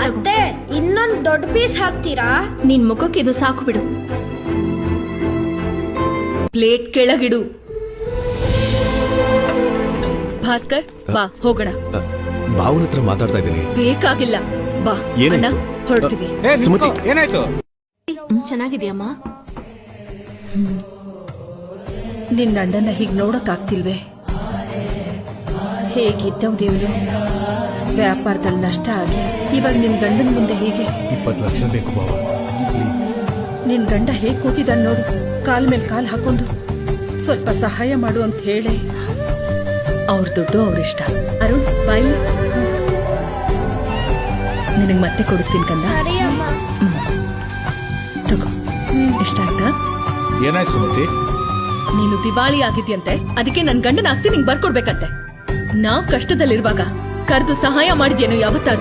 ಅತ್ತೆ ಇನ್ನೊಂದ್ ದೊಡ್ಡ ಪೀಸ್ ಹಾಕ್ತೀರಾ? ನಿನ್ ಮುಖಕ್ಕೆ ಇದು ಸಾಕು ಬಿಡು. ಪ್ಲೇಟ್ ಕೆಳಗಿಡು. ಭಾಸ್ಕರ್ ಬಾ ಹೋಗೋಣ. ಭಾವನ ಹತ್ರ ಮಾತಾಡ್ತಾ ಇದ್ದೀನಿ. ಬೇಕಾಗಿಲ್ಲ ಬಾ ಅಣ್ಣ ಹೊರಡ್ತೀವಿ. ಸುಮತಿ ಏನಾಯ್ತು? ಚೆನ್ನಾಗಿದ್ಯಮ್ಮ? ನಿನ್ನ ಅಣ್ಣನ ಹೀಗ್ ನೋಡಕ್ ಆಗ್ತಿಲ್ವೇ? ಹೇಗಿದ್ದವ್ ದೇವ್ರು, ವ್ಯಾಪಾರದಲ್ಲಿ ನಷ್ಟ ಆಗಿ ಇವಾಗ ನಿನ್ ಗಂಡನ ಮುಂದೆ ಹೀಗೆ. 20 ಲಕ್ಷ ಬೇಕು ಭಾವ. ನಿನ್ ಗಂಡ ಹೇಗ್ ಕೂತಿದ್ದಾನೆ ನೋಡು, ಕಾಲ್ ಮೇಲೆ ಕಾಲ್ ಹಾಕೊಂಡು. ಸ್ವಲ್ಪ ಸಹಾಯ ಮಾಡು ಅಂತ ಹೇಳಿ. ಅವ್ರ ದುಡ್ಡು ಅವ್ರಿಷ್ಟ. ಅರುಣ್ ಬಾಯಿ, ನಿನಗ್ ಮತ್ತೆ ಕೊಡಿಸ್ತೀನಿ ಕಂದ. ಸರಿ ಅಮ್ಮ. ತಗೋ. ಇಷ್ಟ ಆಯ್ತಾ? ಏನಾಯ್ತು ಸುಮತಿ? ನೀನು ದಿವಾಳಿ ಆಗಿದ್ಯಂತೆ, ಅದಕ್ಕೆ ನನ್ ಗಂಡನ ಆಸ್ತಿ ನಿಂಗೆ ಬರ್ಕೊಡ್ಬೇಕಂತೆ. ನಾವ್ ಕಷ್ಟದಲ್ಲಿರುವಾಗ ಕರೆದು ಸಹಾಯ ಮಾಡಿದ್ಯೇನು ಯಾವತ್ತಾದ್ರೂ?